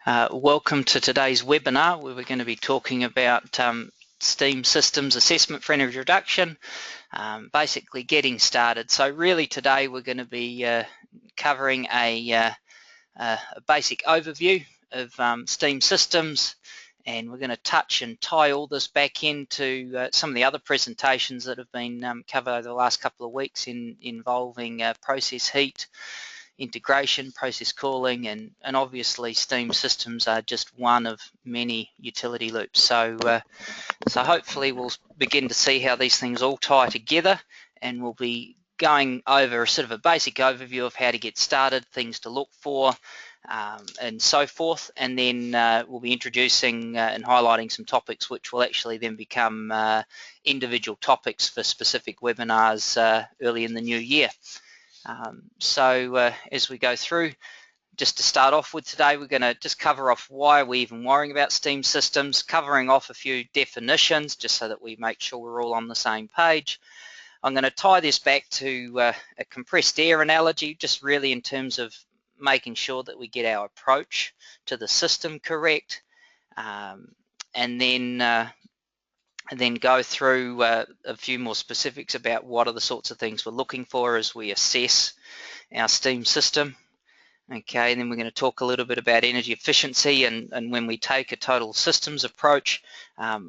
Welcome to today's webinar where we're going to be talking about steam systems assessment for energy reduction, basically getting started. So really today we're going to be covering a basic overview of steam systems, and we're going to touch and tie all this back into some of the other presentations that have been covered over the last couple of weeks involving process heat, integration, process cooling, and obviously steam systems are just one of many utility loops. So hopefully we'll begin to see how these things all tie together, and we'll be going over sort of a basic overview of how to get started, things to look for, and so forth, and then we'll be introducing and highlighting some topics which will actually then become individual topics for specific webinars early in the new year. As we go through, just to start off with today, we're going to just cover off why we're even worrying about steam systems, covering off a few definitions just so that we make sure we're all on the same page. I'm going to tie this back to a compressed air analogy, just really in terms of making sure that we get our approach to the system correct, and then go through a few more specifics about what are the sorts of things we're looking for as we assess our steam system. Okay, and then we're going to talk a little bit about energy efficiency and when we take a total systems approach,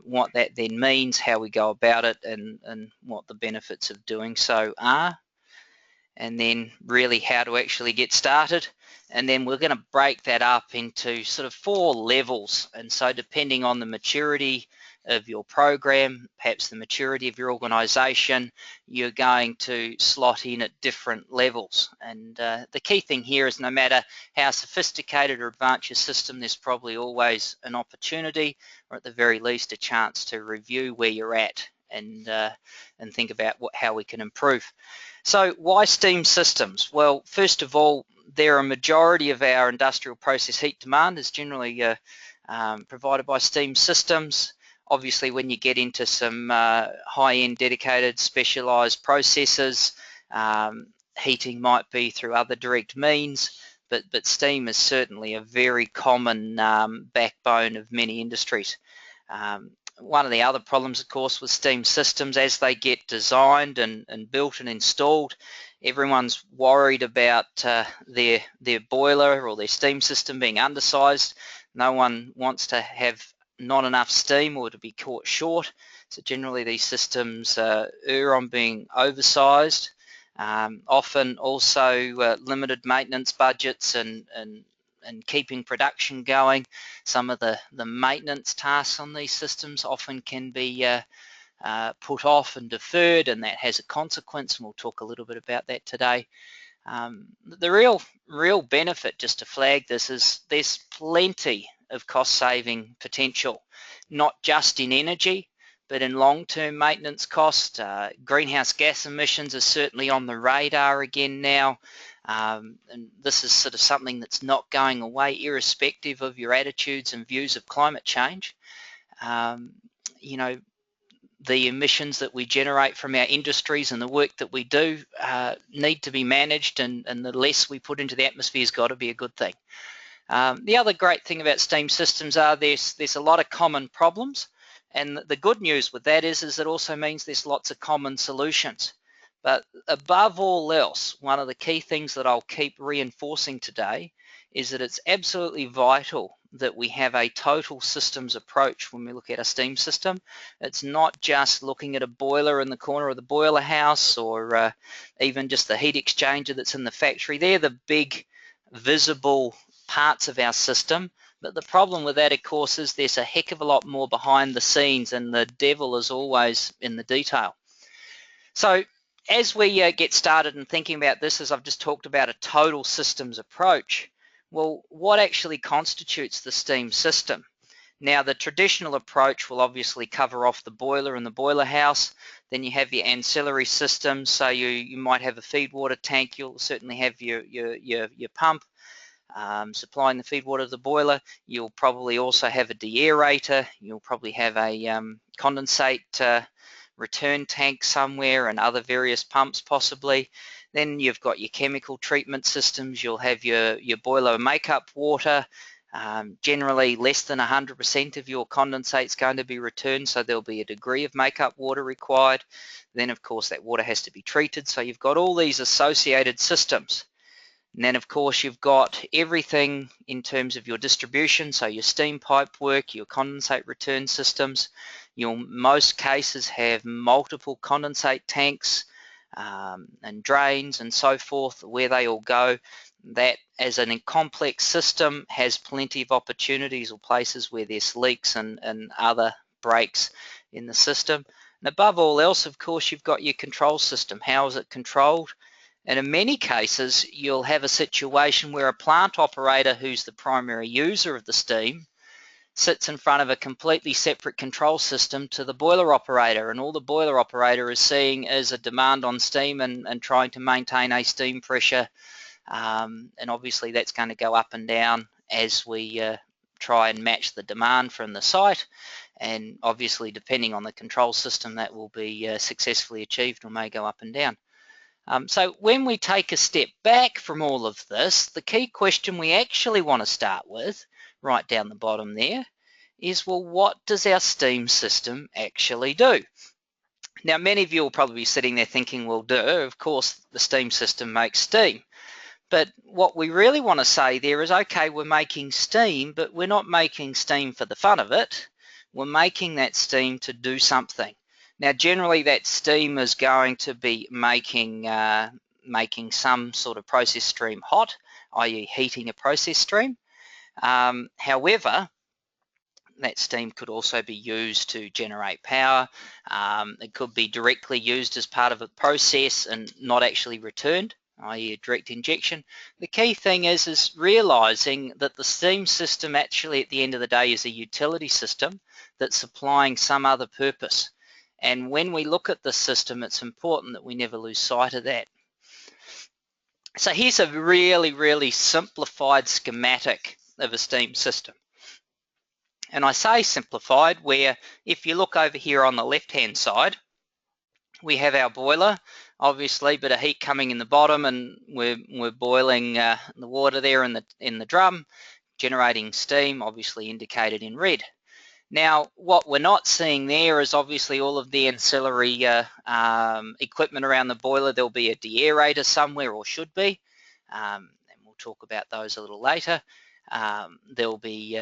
what that then means, how we go about it, and what the benefits of doing so are, and then really how to actually get started. And then we're going to break that up into sort of 4 levels, and so depending on the maturity of your program, perhaps the maturity of your organization, you're going to slot in at different levels. And the key thing here is no matter how sophisticated or advanced your system, there's probably always an opportunity, or at the very least a chance to review where you're at and think about how we can improve. So why steam systems? Well, first of all, a majority of our industrial process heat demand is generally provided by steam systems. Obviously, when you get into some high-end dedicated specialized processes, heating might be through other direct means, but steam is certainly a very common backbone of many industries. One of the other problems, of course, with steam systems, as they get designed and built and installed, everyone's worried about their boiler or their steam system being undersized. No one wants to have not enough steam or to be caught short. So generally these systems err on being oversized, often also limited maintenance budgets and keeping production going. Some of the maintenance tasks on these systems often can be put off and deferred, and that has a consequence, and we'll talk a little bit about that today. The real benefit, just to flag this, is there's plenty of cost-saving potential, not just in energy, but in long-term maintenance cost. Greenhouse gas emissions are certainly on the radar again now, and this is sort of something that's not going away, irrespective of your attitudes and views of climate change. You know, the emissions that we generate from our industries and the work that we do need to be managed, and the less we put into the atmosphere has got to be a good thing. The other great thing about steam systems are there's a lot of common problems, and the good news with that is it also means there's lots of common solutions. But above all else, one of the key things that I'll keep reinforcing today is that it's absolutely vital that we have a total systems approach when we look at a steam system. It's not just looking at a boiler in the corner of the boiler house, or even just the heat exchanger that's in the factory. They're the big visible parts of our system, but the problem with that, of course, is there's a heck of a lot more behind the scenes, and the devil is always in the detail. So as we get started in thinking about this, as I've just talked about a total systems approach, well, what actually constitutes the steam system? Now, the traditional approach will obviously cover off the boiler and the boiler house. Then you have your ancillary systems, so you might have a feed water tank. You'll certainly have your pump supplying the feed water to the boiler. You'll probably also have a deaerator. You'll probably have a condensate return tank somewhere, and other various pumps possibly. Then you've got your chemical treatment systems. You'll have your boiler makeup water. Generally less than 100% of your condensate is going to be returned, so there'll be a degree of makeup water required. Then of course that water has to be treated, so you've got all these associated systems. And then of course you've got everything in terms of your distribution, so your steam pipe work, your condensate return systems. You'll most cases have multiple condensate tanks and drains and so forth, where they all go. That as a complex system has plenty of opportunities or places where there's leaks and other breaks in the system. And above all else, of course, you've got your control system. How is it controlled? And in many cases, you'll have a situation where a plant operator who's the primary user of the steam sits in front of a completely separate control system to the boiler operator, and all the boiler operator is seeing is a demand on steam and trying to maintain a steam pressure, and obviously that's going to go up and down as we try and match the demand from the site, and obviously depending on the control system that will be successfully achieved or may go up and down. So when we take a step back from all of this, the key question we actually want to start with, right down the bottom there, is, well, what does our steam system actually do? Now, many of you will probably be sitting there thinking, well, duh, of course the steam system makes steam. But what we really want to say there is, okay, we're making steam, but we're not making steam for the fun of it. We're making that steam to do something. Now, generally that steam is going to be making some sort of process stream hot, i.e. heating a process stream. However, that steam could also be used to generate power. It could be directly used as part of a process and not actually returned, i.e. a direct injection. The key thing is realizing that the steam system actually at the end of the day is a utility system that's supplying some other purpose. And when we look at the system, it's important that we never lose sight of that. So here's a really, really simplified schematic of a steam system. And I say simplified where if you look over here on the left-hand side, we have our boiler, obviously, bit of heat coming in the bottom, and we're boiling the water there in the drum, generating steam, obviously indicated in red. Now, what we're not seeing there is obviously all of the ancillary equipment around the boiler. There'll be a deaerator somewhere, or should be, and we'll talk about those a little later. There'll be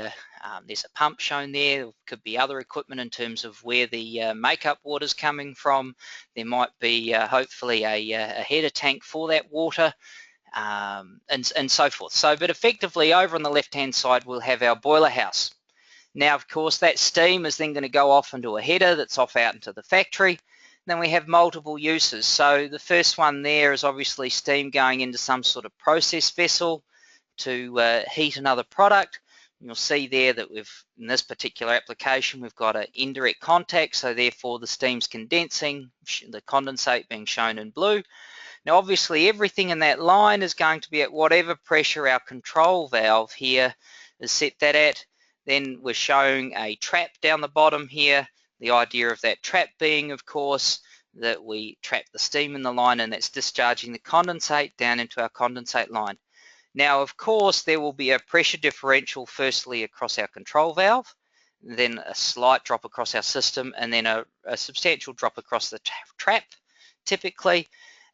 there's a pump shown there. There could be other equipment in terms of where the makeup water's coming from. There might be hopefully a header tank for that water, and so forth. So, but effectively over on the left-hand side we'll have our boiler house. Now, of course, that steam is then going to go off into a header that's off out into the factory. Then we have multiple uses. So the first one there is obviously steam going into some sort of process vessel to heat another product. You'll see there that in this particular application, we've got an indirect contact, so therefore the steam's condensing, the condensate being shown in blue. Now, obviously, everything in that line is going to be at whatever pressure our control valve here is set that at. Then we're showing a trap down the bottom here. The idea of that trap being, of course, that we trap the steam in the line and that's discharging the condensate down into our condensate line. Now, of course, there will be a pressure differential firstly across our control valve, then a slight drop across our system, and then a substantial drop across the trap, typically.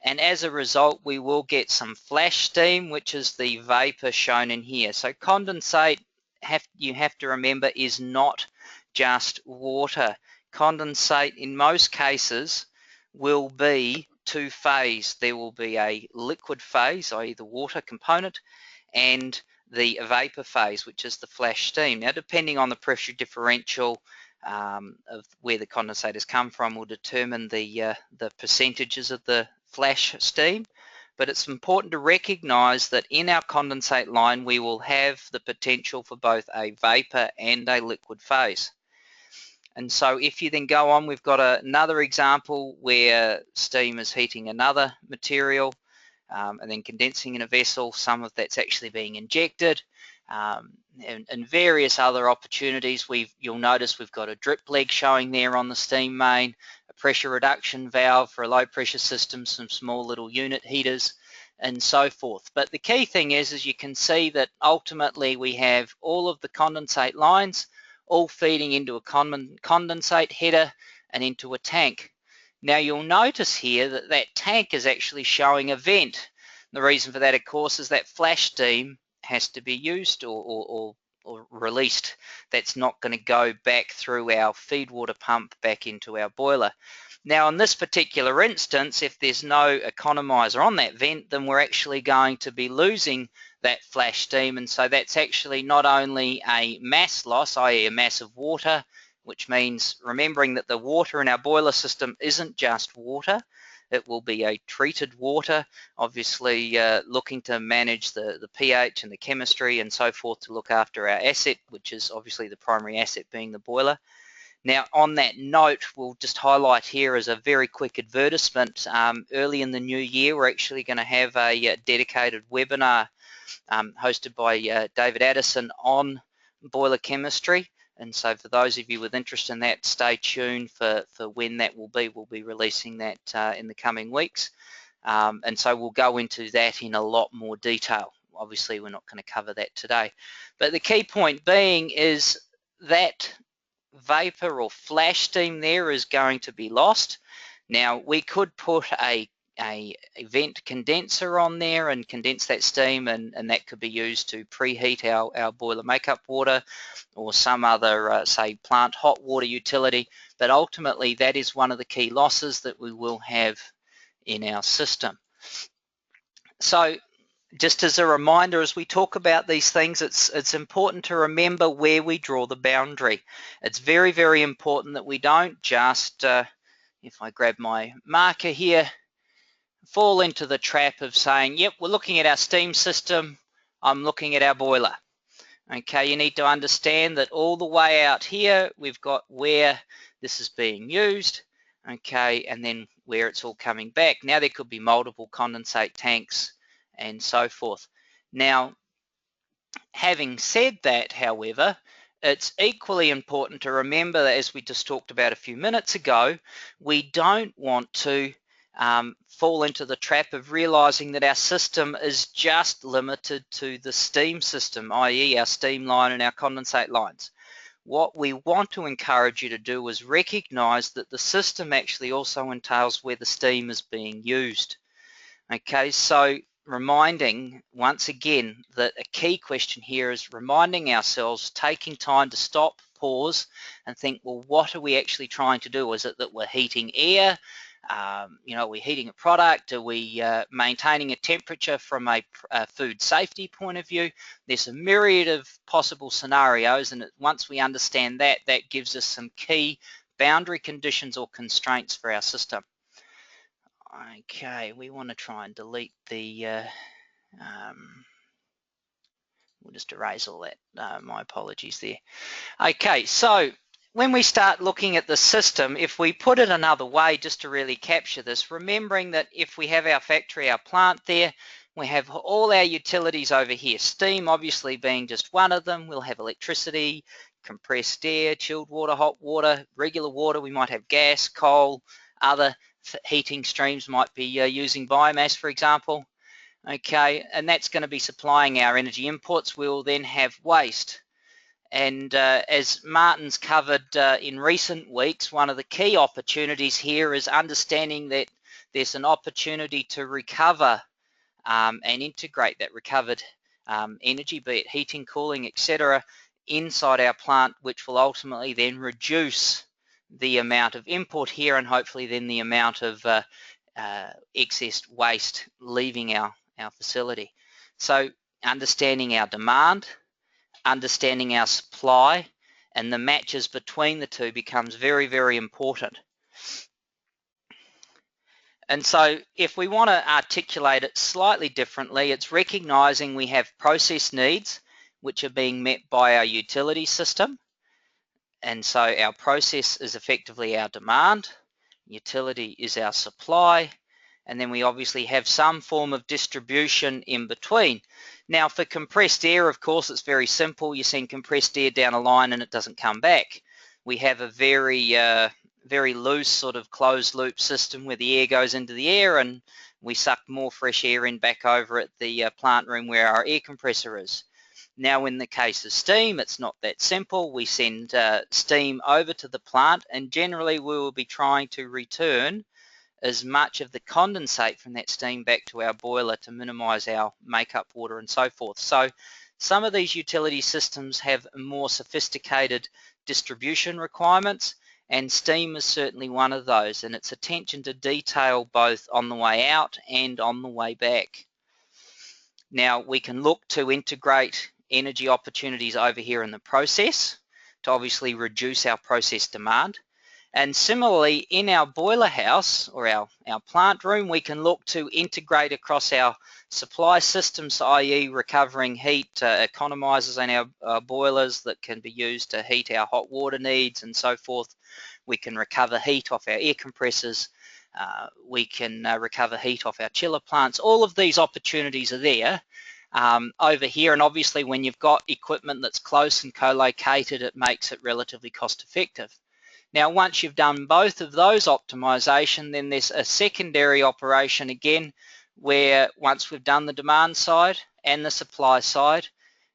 And as a result, we will get some flash steam, which is the vapor shown in here. So condensate, you have to remember, is not just water. Condensate, in most cases, will be two-phase. There will be a liquid phase, i.e. the water component, and the vapor phase, which is the flash steam. Now, depending on the pressure differential of where the condensate has come from will determine the percentages of the flash steam. But it's important to recognize that in our condensate line, we will have the potential for both a vapor and a liquid phase. And so if you then go on, we've got another example where steam is heating another material and then condensing in a vessel. Some of that's actually being injected, and various other opportunities. You'll notice we've got a drip leg showing there on the steam main, a pressure reduction valve for a low pressure system, some small little unit heaters, and so forth. But the key thing is you can see that ultimately we have all of the condensate lines all feeding into a condensate header and into a tank. Now you'll notice here that that tank is actually showing a vent. The reason for that, of course, is that flash steam has to be used or released. That's not going to go back through our feed water pump back into our boiler. Now in this particular instance, if there's no economizer on that vent, then we're actually going to be losing that flash steam, and so that's actually not only a mass loss, i.e. a mass of water, which means remembering that the water in our boiler system isn't just water. It will be a treated water, obviously looking to manage the pH and the chemistry and so forth to look after our asset, which is obviously the primary asset being the boiler. Now on that note, we'll just highlight here as a very quick advertisement. Early in the new year, we're actually going to have a dedicated webinar hosted by David Addison on boiler chemistry. And so for those of you with interest in that, stay tuned for when that will be. We'll be releasing that in the coming weeks. And so we'll go into that in a lot more detail. Obviously, we're not going to cover that today. But the key point being is that vapor or flash steam there is going to be lost. Now, we could put a vent condenser on there and condense that steam, and that could be used to preheat our boiler makeup water or some other, say, plant hot water utility. But ultimately, that is one of the key losses that we will have in our system. So just as a reminder, as we talk about these things, it's important to remember where we draw the boundary. It's very, very important that we don't just, if I grab my marker here, fall into the trap of saying, yep, we're looking at our steam system, I'm looking at our boiler. Okay, you need to understand that all the way out here, we've got where this is being used, okay, and then where it's all coming back. Now there could be multiple condensate tanks and so forth. Now, having said that, however, it's equally important to remember that, as we just talked about a few minutes ago, we don't want to fall into the trap of realizing that our system is just limited to the steam system, i.e. our steam line and our condensate lines. What we want to encourage you to do is recognize that the system actually also entails where the steam is being used. Okay, so reminding once again that a key question here is reminding ourselves, taking time to stop, pause, and think, well, what are we actually trying to do? Is it that we're heating air? Are we heating a product? Are we maintaining a temperature from a food safety point of view? There's a myriad of possible scenarios, and once we understand that, that gives us some key boundary conditions or constraints for our system. Okay, we want to try and delete the, we'll just erase all that, my apologies there. Okay, so when we start looking at the system, if we put it another way just to really capture this, remembering that if we have our factory, our plant there, we have all our utilities over here, steam obviously being just one of them. We'll have electricity, compressed air, chilled water, hot water, regular water. We might have gas, coal, other heating streams might be using biomass, for example. Okay, and that's going to be supplying our energy inputs. We'll then have waste. And as Martin's covered in recent weeks, one of the key opportunities here is understanding that there's an opportunity to recover and integrate that recovered energy, be it heating, cooling, etc., inside our plant, which will ultimately then reduce the amount of input here and hopefully then the amount of excess waste leaving our facility. So understanding our demand, understanding our supply, and the matches between the two becomes very, very important. And so if we want to articulate it slightly differently, it's recognizing we have process needs which are being met by our utility system. And so our process is effectively our demand, utility is our supply, and then we obviously have some form of distribution in between. Now for compressed air, of course, it's very simple. You send compressed air down a line and it doesn't come back. We have a very very loose sort of closed loop system where the air goes into the air and we suck more fresh air in back over at the plant room where our air compressor is. Now in the case of steam, it's not that simple. We send steam over to the plant, and generally we will be trying to return as much of the condensate from that steam back to our boiler to minimize our makeup water and so forth. So some of these utility systems have more sophisticated distribution requirements, and steam is certainly one of those, and it's attention to detail both on the way out and on the way back. Now we can look to integrate energy opportunities over here in the process to obviously reduce our process demand. And similarly, in our boiler house or our plant room, we can look to integrate across our supply systems, i.e. recovering heat economizers in our boilers that can be used to heat our hot water needs and so forth. We can recover heat off our air compressors. We can recover heat off our chiller plants. All of these opportunities are there over here, and obviously when you've got equipment that's close and co-located, it makes it relatively cost effective. Now once you've done both of those optimization, then there's a secondary operation again where once we've done the demand side and the supply side,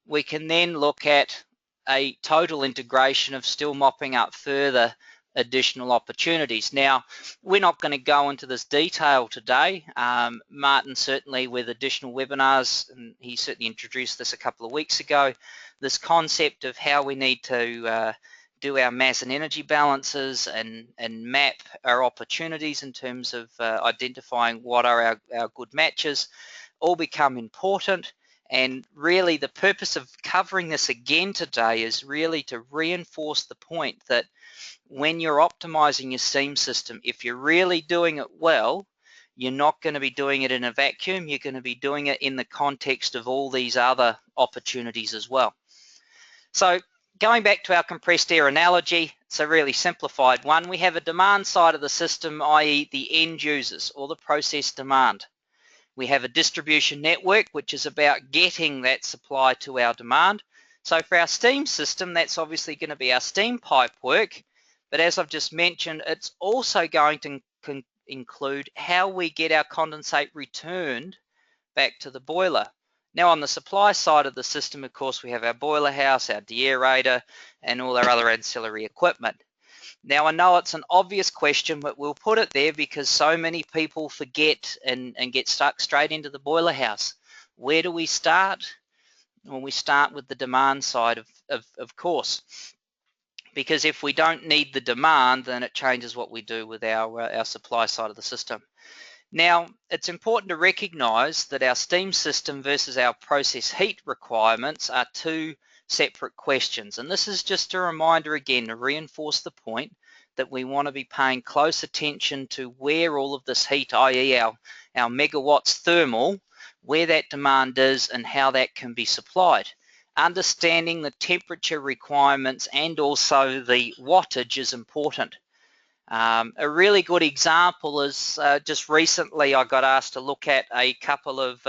we can then look at a total integration of still mopping up further additional opportunities. Now we're not going to go into this detail today. Martin certainly with additional webinars, and he certainly introduced this a couple of weeks ago, this concept of how we need to do our mass and energy balances and map our opportunities in terms of identifying what are our good matches, all become important. And really the purpose of covering this again today is really to reinforce the point that when you're optimizing your steam system, if you're really doing it well, you're not going to be doing it in a vacuum. You're going to be doing it in the context of all these other opportunities as well. So going back to our compressed air analogy, it's a really simplified one. We have a demand side of the system, i.e. the end users or the process demand. We have a distribution network, which is about getting that supply to our demand. So for our steam system, that's obviously going to be our steam pipe work. But as I've just mentioned, it's also going to include how we get our condensate returned back to the boiler. Now on the supply side of the system, of course, we have our boiler house, our deaerator, and all our other ancillary equipment. Now I know it's an obvious question, but we'll put it there because so many people forget and get stuck straight into the boiler house. Where do we start? Well, we start with the demand side, of course. Because if we don't need the demand, then it changes what we do with our supply side of the system. Now, it's important to recognize that our steam system versus our process heat requirements are two separate questions. And this is just a reminder again to reinforce the point that we want to be paying close attention to where all of this heat, i.e. our megawatts thermal, where that demand is and how that can be supplied. Understanding the temperature requirements and also the wattage is important. A really good example is just recently I got asked to look at a couple of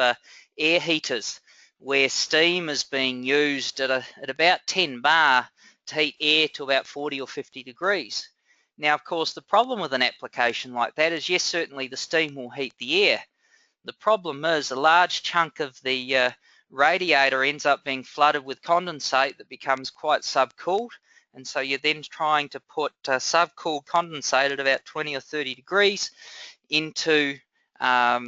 air heaters where steam is being used at about 10 bar to heat air to about 40 or 50 degrees. Now, of course, the problem with an application like that is, yes, certainly the steam will heat the air. The problem is a large chunk of the radiator ends up being flooded with condensate that becomes quite subcooled, and so you're then trying to put subcooled condensate at about 20 or 30 degrees into a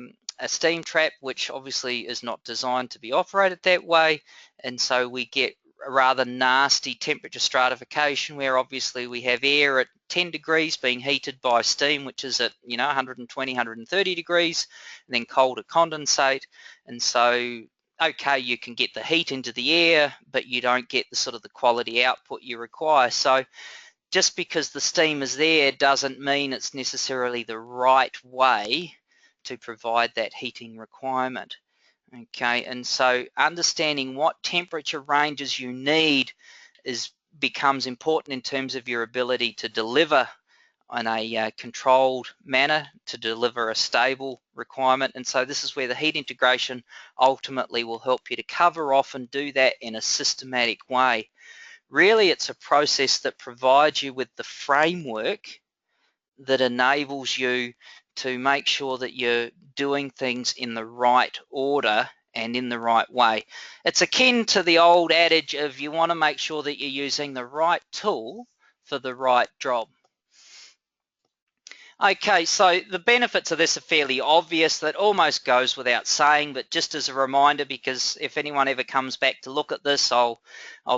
steam trap, which obviously is not designed to be operated that way, and so we get a rather nasty temperature stratification where obviously we have air at 10 degrees being heated by steam, which is at 120, 130 degrees, and then colder condensate. And so okay, you can get the heat into the air, but you don't get the sort of the quality output you require. So just because the steam is there doesn't mean it's necessarily the right way to provide that heating requirement. Okay, and so understanding what temperature ranges you need becomes important in terms of your ability to deliver in a controlled manner, to deliver a stable requirement. And so this is where the heat integration ultimately will help you to cover off and do that in a systematic way. Really, it's a process that provides you with the framework that enables you to make sure that you're doing things in the right order and in the right way. It's akin to the old adage of you want to make sure that you're using the right tool for the right job. Okay, so the benefits of this are fairly obvious. That almost goes without saying, but just as a reminder, because if anyone ever comes back to look at this, I'll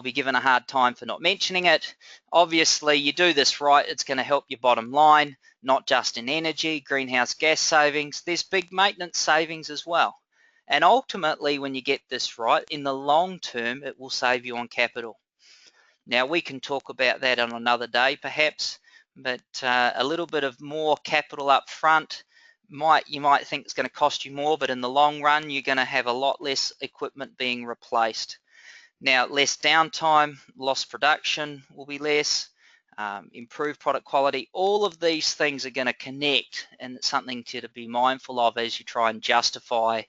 be given a hard time for not mentioning it. Obviously, you do this right, it's going to help your bottom line, not just in energy, greenhouse gas savings, there's big maintenance savings as well. And ultimately, when you get this right, in the long term, it will save you on capital. Now, we can talk about that on another day, perhaps, but a little bit of more capital up front you might think it's going to cost you more, but in the long run, you're going to have a lot less equipment being replaced. Now, less downtime, lost production will be less, improved product quality. All of these things are going to connect, and it's something to be mindful of as you try and justify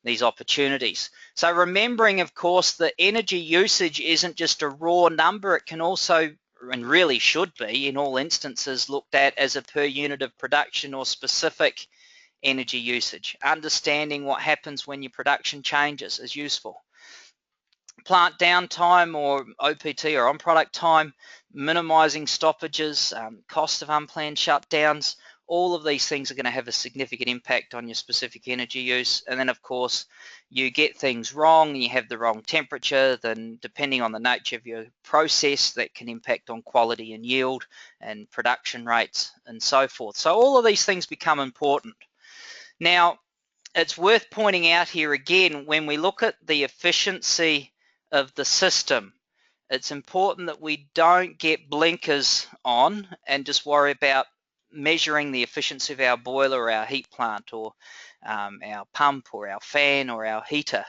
these opportunities. So remembering, of course, that energy usage isn't just a raw number. It can also, and really should be in all instances, looked at as a per unit of production or specific energy usage. Understanding what happens when your production changes is useful. Plant downtime or OPT or on-product time, minimizing stoppages, cost of unplanned shutdowns, all of these things are going to have a significant impact on your specific energy use. And then, of course, you get things wrong, you have the wrong temperature, then depending on the nature of your process, that can impact on quality and yield and production rates and so forth. So all of these things become important. Now, it's worth pointing out here again, when we look at the efficiency of the system, it's important that we don't get blinkers on and just worry about measuring the efficiency of our boiler or our heat plant or our pump or our fan or our heater.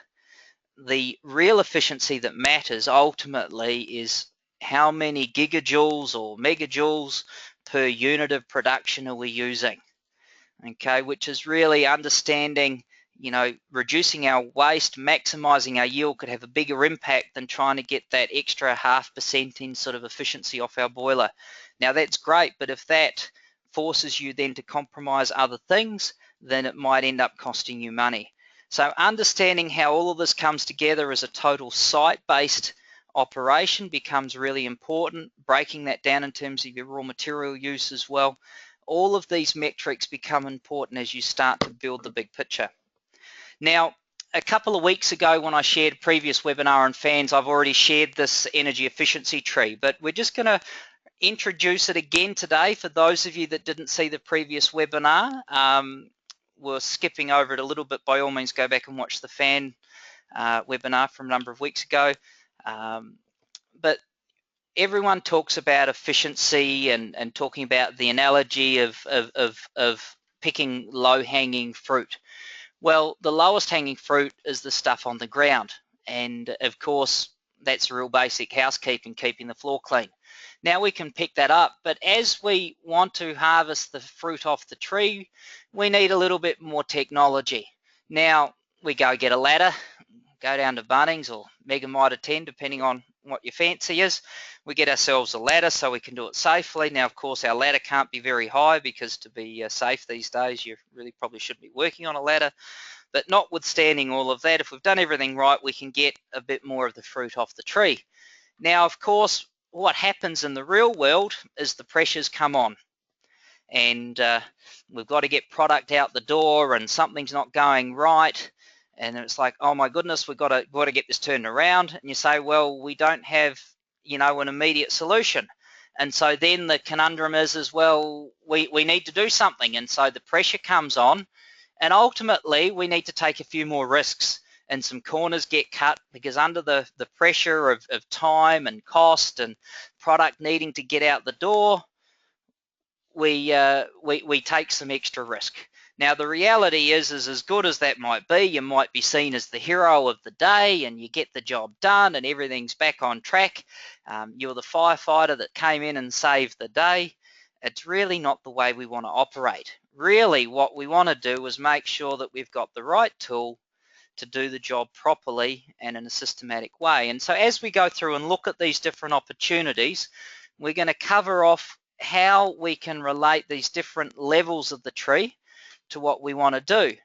The real efficiency that matters ultimately is how many gigajoules or megajoules per unit of production are we using, okay, which is really understanding, reducing our waste, maximizing our yield could have a bigger impact than trying to get that extra 0.5% in sort of efficiency off our boiler. Now that's great, but if that forces you then to compromise other things, then it might end up costing you money. So understanding how all of this comes together as a total site-based operation becomes really important, breaking that down in terms of your raw material use as well. All of these metrics become important as you start to build the big picture. Now, a couple of weeks ago when I shared a previous webinar on fans, I've already shared this energy efficiency tree, but we're just going to introduce it again today for those of you that didn't see the previous webinar. We're skipping over it a little bit. By all means, go back and watch the fan webinar from a number of weeks ago. But everyone talks about efficiency and talking about the analogy of picking low-hanging fruit. Well, the lowest hanging fruit is the stuff on the ground, and of course that's real basic housekeeping, keeping the floor clean. Now we can pick that up, but as we want to harvest the fruit off the tree, we need a little bit more technology. Now we go get a ladder, go down to Bunnings or Mega Mitre 10, depending on what your fancy is. We get ourselves a ladder so we can do it safely. Now, of course, our ladder can't be very high because to be safe these days, you really probably shouldn't be working on a ladder. But notwithstanding all of that, if we've done everything right, we can get a bit more of the fruit off the tree. Now, of course, what happens in the real world is the pressures come on. And we've got to get product out the door and something's not going right. And it's like, oh my goodness, we've got to get this turned around. And you say, well, we don't have, an immediate solution. And so then the conundrum is as well, we need to do something. And so the pressure comes on, and ultimately we need to take a few more risks and some corners get cut, because under the pressure of time and cost and product needing to get out the door, we take some extra risk. Now, the reality is as good as that might be, you might be seen as the hero of the day and you get the job done and everything's back on track. You're the firefighter that came in and saved the day. It's really not the way we want to operate. Really, what we want to do is make sure that we've got the right tool to do the job properly and in a systematic way. And so as we go through and look at these different opportunities, we're going to cover off how we can relate these different levels of the tree to what we want to do.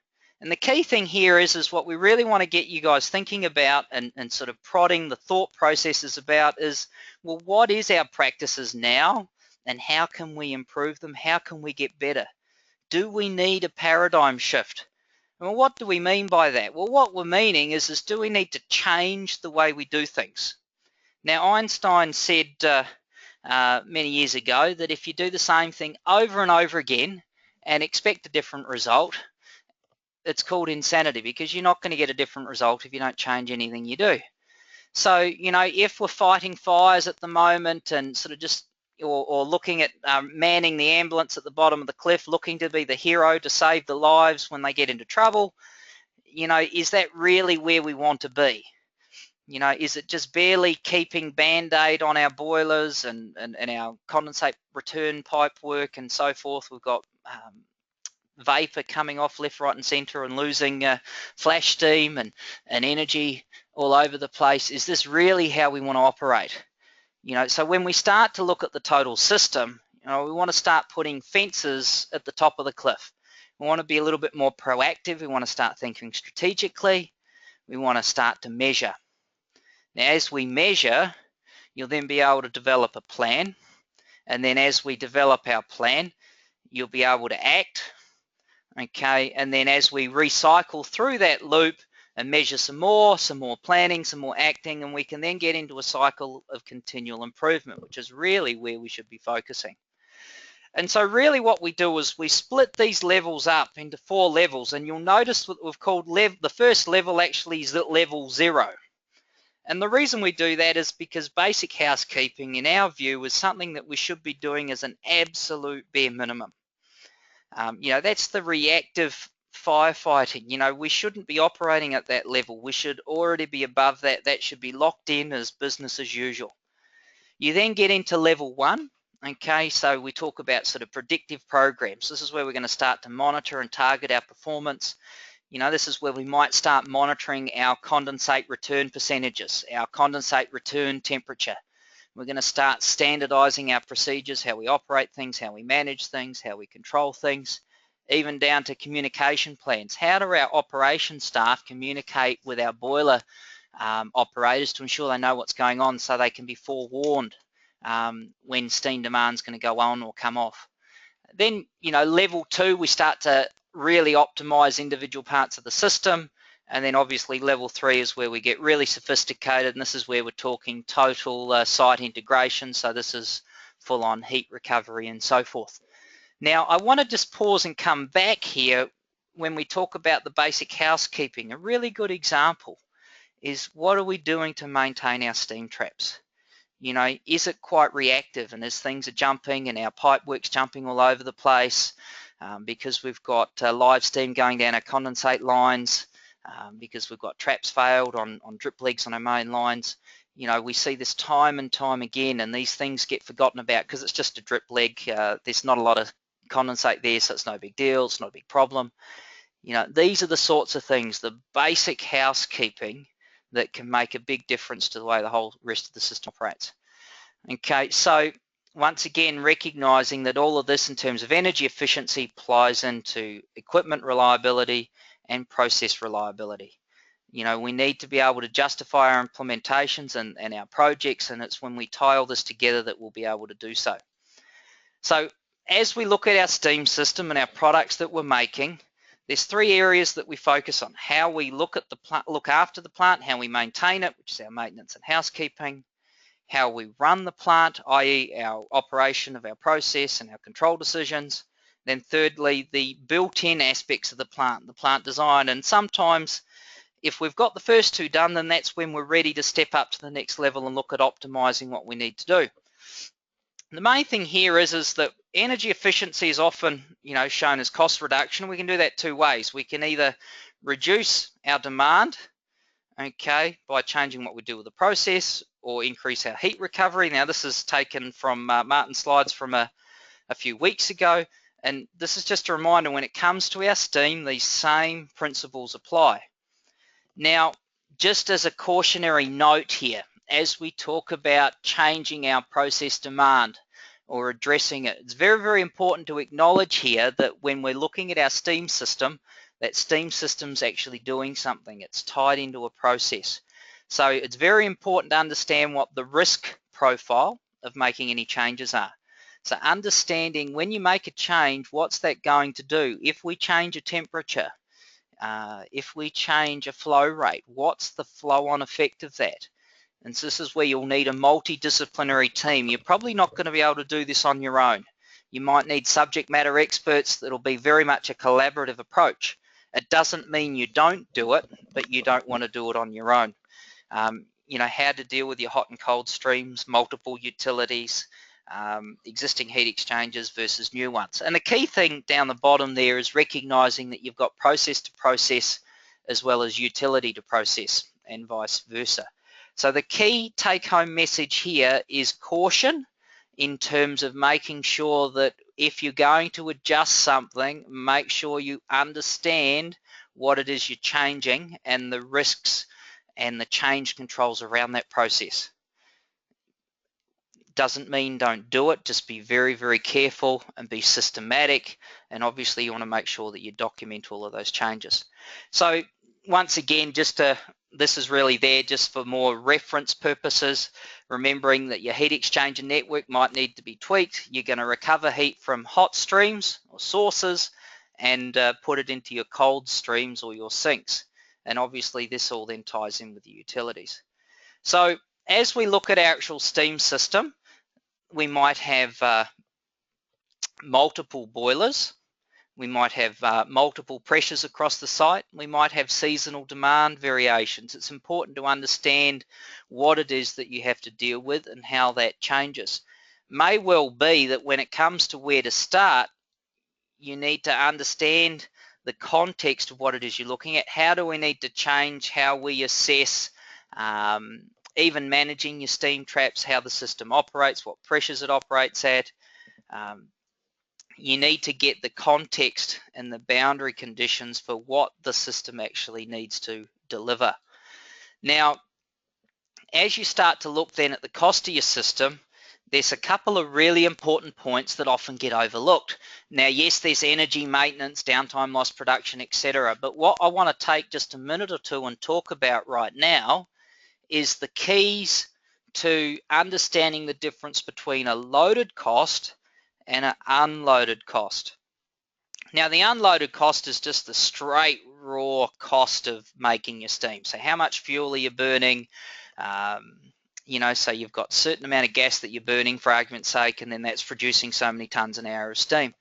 And the key thing here is what we really want to get you guys thinking about and sort of prodding the thought processes about is, well, what is our practices now and how can we improve them? How can we get better? Do we need a paradigm shift? Well, what do we mean by that? Well, what we're meaning is do we need to change the way we do things? Now, Einstein said many years ago that if you do the same thing over and over again and expect a different result, it's called insanity, because you're not going to get a different result if you don't change anything you do. So, you know, if we're fighting fires at the moment and sort of just, or looking at manning the ambulance at the bottom of the cliff, looking to be the hero to save the lives when they get into trouble, you know, is that really where we want to be? You know, is it just barely keeping Band-Aid on our boilers and our condensate return pipe work and so forth? We've got vapor coming off left, right and center and losing flash steam and energy all over the place. Is this really how we want to operate? You know, so when we start to look at the total system, you know, we want to start putting fences at the top of the cliff. We want to be a little bit more proactive. We want to start thinking strategically. We want to start to measure. Now, as we measure, you'll then be able to develop a plan. And then as we develop our plan, you'll be able to act. Okay, and then as we recycle through that loop and measure some more planning, some more acting, and we can then get into a cycle of continual improvement, which is really where we should be focusing. And so really what we do is we split these levels up into 4 levels, and you'll notice what we've called the first level actually is level 0. And the reason we do that is because basic housekeeping, in our view, is something that we should be doing as an absolute bare minimum. You know, that's the reactive firefighting. You know, we shouldn't be operating at that level. We should already be above that. That should be locked in as business as usual. You then get into level 1. Okay, so we talk about sort of predictive programs. This is where we're going to start to monitor and target our performance. You know, this is where we might start monitoring our condensate return percentages, our condensate return temperature. We're going to start standardizing our procedures, how we operate things, how we manage things, how we control things, even down to communication plans. How do our operations staff communicate with our boiler operators to ensure they know what's going on so they can be forewarned when steam demand is going to go on or come off? Then, you know, level 2, we start to really optimize individual parts of the system. And then obviously level 3 is where we get really sophisticated, and this is where we're talking total site integration. So this is full-on heat recovery and so forth. Now, I want to just pause and come back here when we talk about the basic housekeeping. A really good example is, what are we doing to maintain our steam traps? You know, is it quite reactive? And as things are jumping and our pipe work's jumping all over the place because we've got live steam going down our condensate lines, because we've got traps failed on drip legs on our main lines. You know, we see this time and time again, and these things get forgotten about because it's just a drip leg. There's not a lot of condensate there, so it's no big deal, it's not a big problem. You know, these are the sorts of things, the basic housekeeping, that can make a big difference to the way the whole rest of the system operates. Okay, so once again, recognizing that all of this in terms of energy efficiency applies into equipment reliability and process reliability. You know, we need to be able to justify our implementations and our projects, and it's when we tie all this together that we'll be able to do so. So as we look at our steam system and our products that we're making, there's 3 areas that we focus on: how we look at the plant, look after the plant, how we maintain it, which is our maintenance and housekeeping, how we run the plant, i.e. our operation of our process and our control decisions. Then thirdly, the built-in aspects of the plant design. And sometimes if we've got the first 2 done, then that's when we're ready to step up to the next level and look at optimizing what we need to do. The main thing here is that energy efficiency is often, you know, shown as cost reduction. We can do that 2 ways. We can either reduce our demand, okay, by changing what we do with the process, or increase our heat recovery. Now, this is taken from Martin's slides from a few weeks ago, and this is just a reminder, when it comes to our steam, these same principles apply. Now, just as a cautionary note here, as we talk about changing our process demand, or addressing it. It's very, very important to acknowledge here that when we're looking at our steam system, that steam system's actually doing something. It's tied into a process. So it's very important to understand what the risk profile of making any changes are. So understanding when you make a change, what's that going to do? If we change a temperature, if we change a flow rate, what's the flow-on effect of that? And so this is where you'll need a multidisciplinary team. You're probably not going to be able to do this on your own. You might need subject matter experts. That'll be very much a collaborative approach. It doesn't mean you don't do it, but you don't want to do it on your own. You know, how to deal with your hot and cold streams, multiple utilities, existing heat exchangers versus new ones. And the key thing down the bottom there is recognizing that you've got process to process as well as utility to process and vice versa. So the key take-home message here is caution in terms of making sure that if you're going to adjust something, make sure you understand what it is you're changing and the risks and the change controls around that process. Doesn't mean don't do it, just be very, very careful and be systematic, and obviously you want to make sure that you document all of those changes. So once again, this is really there just for more reference purposes, remembering that your heat exchanger network might need to be tweaked. You're going to recover heat from hot streams or sources and put it into your cold streams or your sinks, and obviously this all then ties in with the utilities. So as we look at our actual steam system, we might have multiple boilers, we might have multiple pressures across the site, we might have seasonal demand variations. It's important to understand what it is that you have to deal with and how that changes. May well be that when it comes to where to start, you need to understand the context of what it is you're looking at. How do we need to change how we assess even managing your steam traps, how the system operates, what pressures it operates at. You need to get the context and the boundary conditions for what the system actually needs to deliver. Now, as you start to look then at the cost of your system, there's a couple of really important points that often get overlooked. Now, yes, there's energy, maintenance, downtime, lost production, etc. But what I want to take just a minute or two and talk about right now is the keys to understanding the difference between a loaded cost and an unloaded cost. Now, the unloaded cost is just the straight raw cost of making your steam. So how much fuel are you burning? You know, so you've got a certain amount of gas that you're burning for argument's sake, and then that's producing so many tons an hour of steam.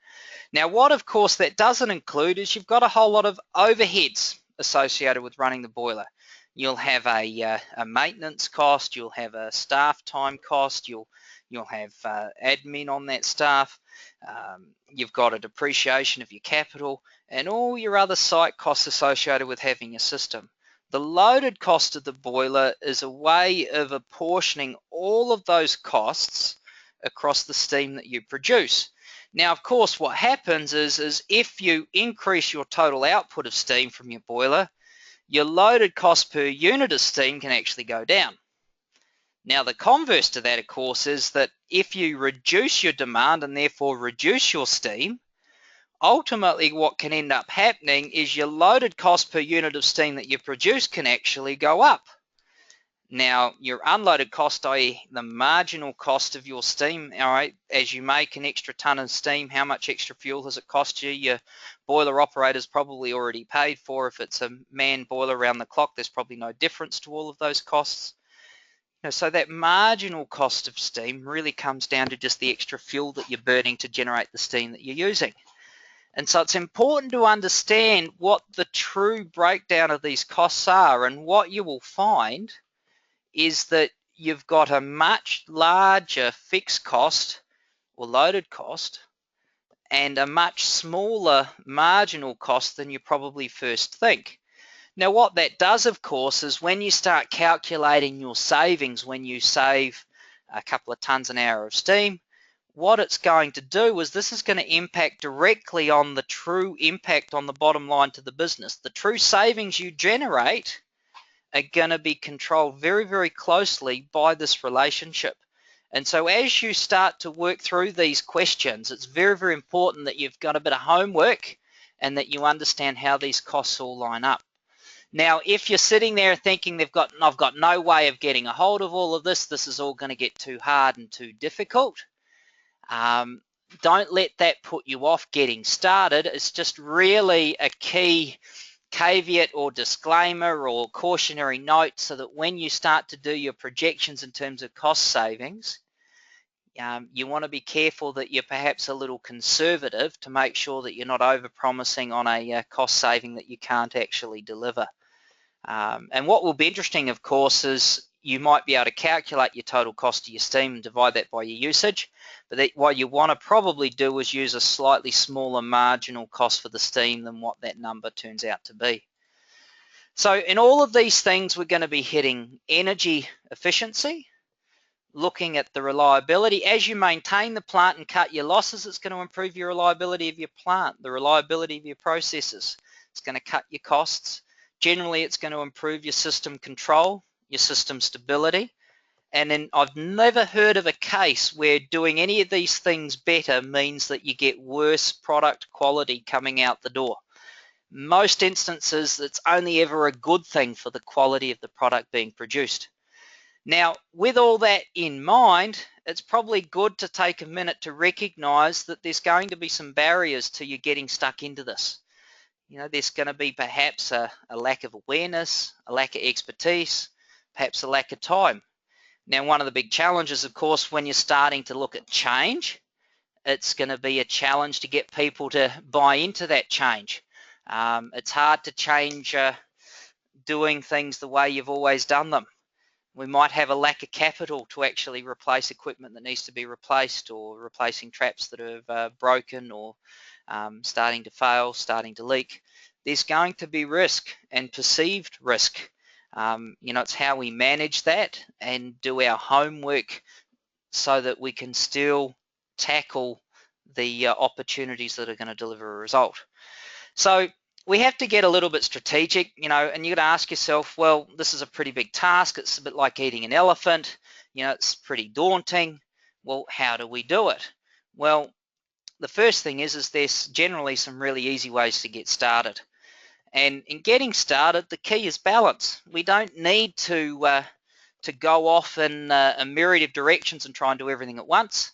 Now, what of course that doesn't include is you've got a whole lot of overheads associated with running the boiler. You'll have a maintenance cost, you'll have a staff time cost, you'll have admin on that staff, you've got a depreciation of your capital, and all your other site costs associated with having your system. The loaded cost of the boiler is a way of apportioning all of those costs across the steam that you produce. Now, of course, what happens is if you increase your total output of steam from your boiler, your loaded cost per unit of steam can actually go down. Now, the converse to that, of course, is that if you reduce your demand and therefore reduce your steam, ultimately what can end up happening is your loaded cost per unit of steam that you produce can actually go up. Now, your unloaded cost, i.e. the marginal cost of your steam, all right, as you make an extra ton of steam, how much extra fuel does it cost you? Your boiler operator's probably already paid for. If it's a manned boiler around the clock, there's probably no difference to all of those costs. So that marginal cost of steam really comes down to just the extra fuel that you're burning to generate the steam that you're using. And so it's important to understand what the true breakdown of these costs are, and what you will find is that you've got a much larger fixed cost or loaded cost and a much smaller marginal cost than you probably first think. Now, what that does, of course, is when you start calculating your savings, when you save a couple of tons an hour of steam, what it's going to do is this is going to impact directly on the true impact on the bottom line to the business. The true savings you generate are going to be controlled very, very closely by this relationship. And so as you start to work through these questions, it's very, very important that you've got a bit of homework and that you understand how these costs all line up. Now, if you're sitting there thinking I've got no way of getting a hold of all of this is all going to get too hard and too difficult, don't let that put you off getting started. It's just really a key caveat or disclaimer or cautionary note so that when you start to do your projections in terms of cost savings, you want to be careful that you're perhaps a little conservative to make sure that you're not over-promising on a cost saving that you can't actually deliver. And what will be interesting, of course, is you might be able to calculate your total cost of your steam and divide that by your usage, but what you want to probably do is use a slightly smaller marginal cost for the steam than what that number turns out to be. So in all of these things, we're going to be hitting energy efficiency, looking at the reliability. As you maintain the plant and cut your losses, it's going to improve your reliability of your plant, the reliability of your processes. It's going to cut your costs. Generally, it's going to improve your system control, your system stability. And then I've never heard of a case where doing any of these things better means that you get worse product quality coming out the door. Most instances, it's only ever a good thing for the quality of the product being produced. Now, with all that in mind, it's probably good to take a minute to recognize that there's going to be some barriers to you getting stuck into this. You know, there's going to be perhaps a lack of awareness, a lack of expertise, perhaps a lack of time. Now, one of the big challenges, of course, when you're starting to look at change, it's going to be a challenge to get people to buy into that change. It's hard to change doing things the way you've always done them. We might have a lack of capital to actually replace equipment that needs to be replaced, or replacing traps that have broken or starting to fail, starting to leak. There's going to be risk and perceived risk. You know, it's how we manage that and do our homework so that we can still tackle the opportunities that are going to deliver a result. So we have to get a little bit strategic, you know, and you're going to ask yourself, well, this is a pretty big task. It's a bit like eating an elephant. You know, it's pretty daunting. Well, how do we do it? Well, the first thing is there's generally some really easy ways to get started. And in getting started, the key is balance. We don't need to go off in a myriad of directions and try and do everything at once.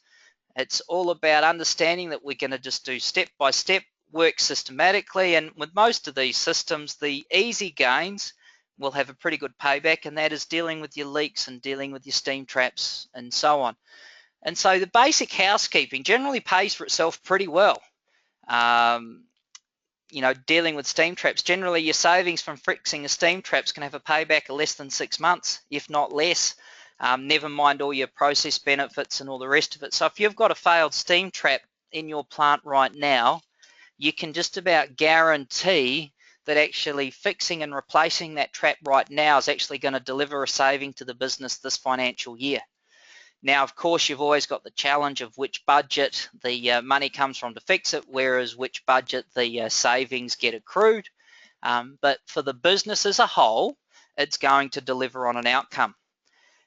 It's all about understanding that we're going to just do step by step, work systematically, and with most of these systems, the easy gains will have a pretty good payback, and that is dealing with your leaks and dealing with your steam traps and so on. And so the basic housekeeping generally pays for itself pretty well. You know, dealing with steam traps, generally your savings from fixing the steam traps can have a payback of less than 6 months, if not less. Never mind all your process benefits and all the rest of it. So if you've got a failed steam trap in your plant right now, you can just about guarantee that actually fixing and replacing that trap right now is actually going to deliver a saving to the business this financial year. Now, of course, you've always got the challenge of which budget the money comes from to fix it, whereas which budget the savings get accrued. But for the business as a whole, it's going to deliver on an outcome.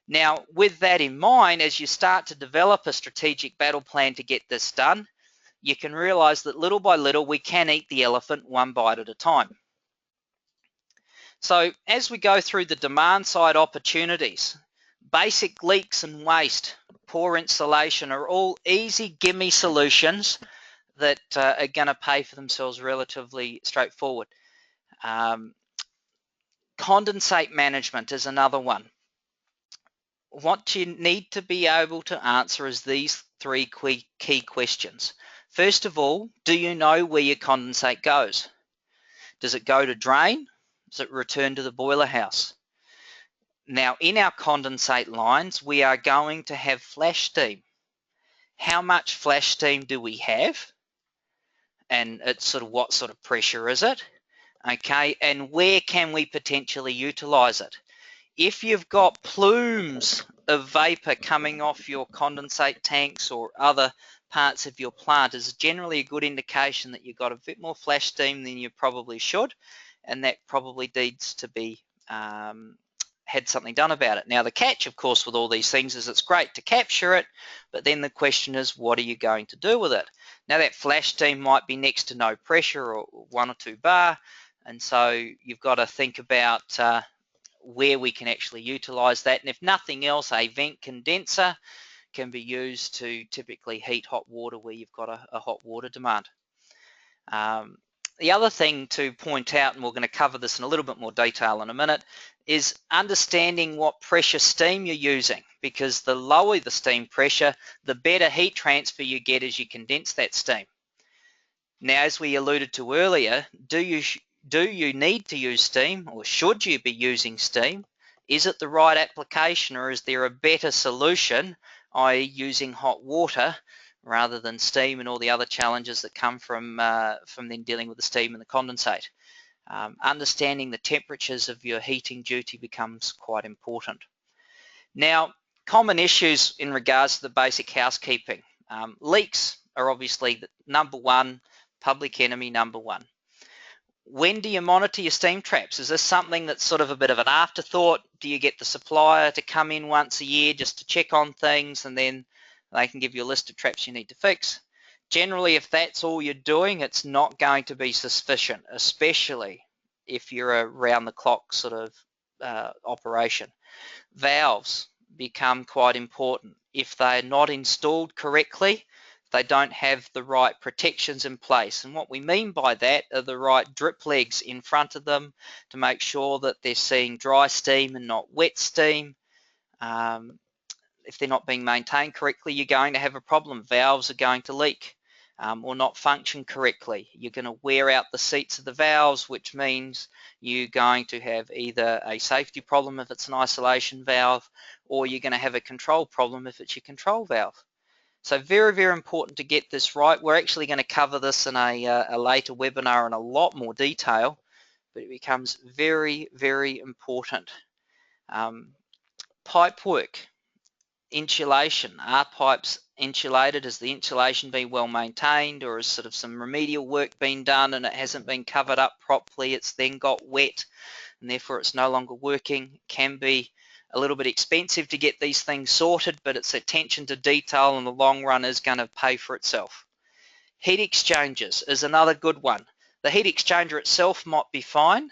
Now, with that in mind, as you start to develop a strategic battle plan to get this done, you can realize that little by little, we can eat the elephant one bite at a time. So as we go through the demand side opportunities, basic leaks and waste, poor insulation are all easy gimme solutions that are going to pay for themselves relatively straightforward. Condensate management is another one. What you need to be able to answer is these three key questions. First of all, do you know where your condensate goes? Does it go to drain? Does it return to the boiler house? Now, in our condensate lines, we are going to have flash steam. How much flash steam do we have? And it's sort of what sort of pressure is it? Okay, and where can we potentially utilize it? If you've got plumes of vapor coming off your condensate tanks or other parts of your plant, is generally a good indication that you've got a bit more flash steam than you probably should, and that probably needs to be had something done about it. Now the catch, of course, with all these things is it's great to capture it, but then the question is, what are you going to do with it? Now that flash steam might be next to no pressure or 1 or 2 bar, and so you've got to think about where we can actually utilize that. And if nothing else, a vent condenser can be used to typically heat hot water where you've got a hot water demand. The other thing to point out, and we're going to cover this in a little bit more detail in a minute, is understanding what pressure steam you're using, because the lower the steam pressure, the better heat transfer you get as you condense that steam. Now, as we alluded to earlier, do you need to use steam, or should you be using steam? Is it the right application, or is there a better solution, i.e. using hot water rather than steam and all the other challenges that come from then dealing with the steam and the condensate? Understanding the temperatures of your heating duty becomes quite important. Now, common issues in regards to the basic housekeeping. Leaks are obviously the number one, public enemy number one. When do you monitor your steam traps? Is this something that's sort of a bit of an afterthought? Do you get the supplier to come in once a year just to check on things, and then they can give you a list of traps you need to fix? Generally, if that's all you're doing, it's not going to be sufficient, especially if you're a round-the-clock sort of operation. Valves become quite important. If they're not installed correctly, they don't have the right protections in place. And what we mean by that are the right drip legs in front of them to make sure that they're seeing dry steam and not wet steam. If they're not being maintained correctly, you're going to have a problem. Valves are going to leak or not function correctly. You're going to wear out the seats of the valves, which means you're going to have either a safety problem if it's an isolation valve, or you're going to have a control problem if it's your control valve. So very, very important to get this right. We're actually going to cover this in a later webinar in a lot more detail, but it becomes very, very important. Pipe work. Insulation. Are pipes insulated? Has the insulation been well maintained, or is sort of some remedial work been done and it hasn't been covered up properly? It's then got wet and therefore it's no longer working. It can be a little bit expensive to get these things sorted, but it's attention to detail in the long run is going to pay for itself. Heat exchangers is another good one. The heat exchanger itself might be fine,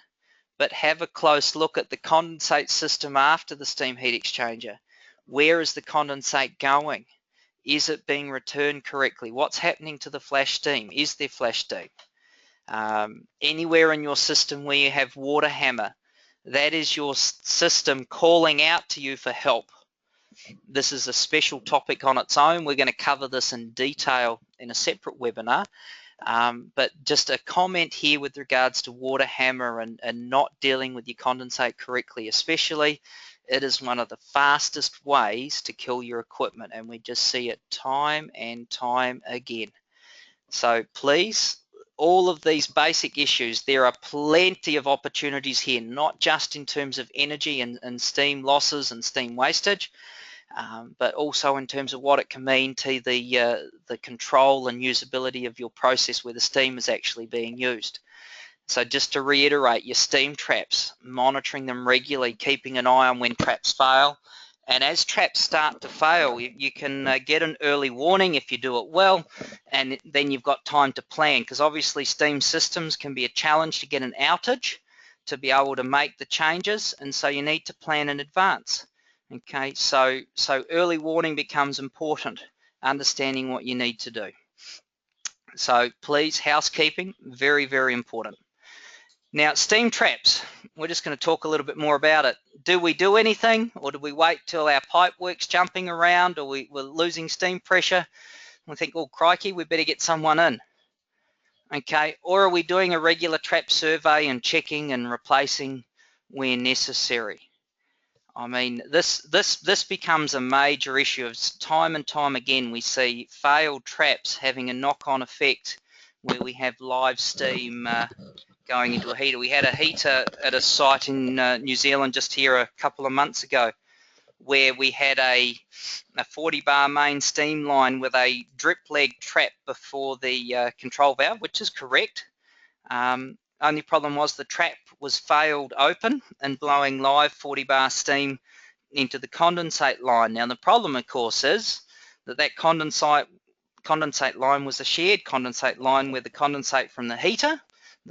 but have a close look at the condensate system after the steam heat exchanger. Where is the condensate going? Is it being returned correctly? What's happening to the flash steam? Is there flash steam? Anywhere in your system where you have water hammer, that is your system calling out to you for help. This is a special topic on its own. We're going to cover this in detail in a separate webinar. But just a comment here with regards to water hammer and not dealing with your condensate correctly, especially. It is one of the fastest ways to kill your equipment, and we just see it time and time again. So please, all of these basic issues, there are plenty of opportunities here, not just in terms of energy and steam losses and steam wastage, but also in terms of what it can mean to the control and usability of your process where the steam is actually being used. So just to reiterate, your steam traps, monitoring them regularly, keeping an eye on when traps fail. And as traps start to fail, you can get an early warning if you do it well, and then you've got time to plan, because obviously steam systems can be a challenge to get an outage to be able to make the changes, and so you need to plan in advance. Okay, so early warning becomes important, understanding what you need to do. So please, housekeeping, very, very important. Now, steam traps, we're just going to talk a little bit more about it. Do we do anything, or do we wait till our pipe work's jumping around, or we're losing steam pressure? We think, oh, crikey, we better get someone in. Okay, or are we doing a regular trap survey and checking and replacing where necessary? I mean, this becomes a major issue. It's time and time again we see failed traps having a knock-on effect where we have live steam going into a heater. We had a heater at a site in New Zealand just here a couple of months ago where we had a 40 bar main steam line with a drip leg trap before the control valve, which is correct. Only problem was the trap was failed open and blowing live 40 bar steam into the condensate line. Now the problem, of course, is that condensate line was a shared condensate line where the condensate from the heater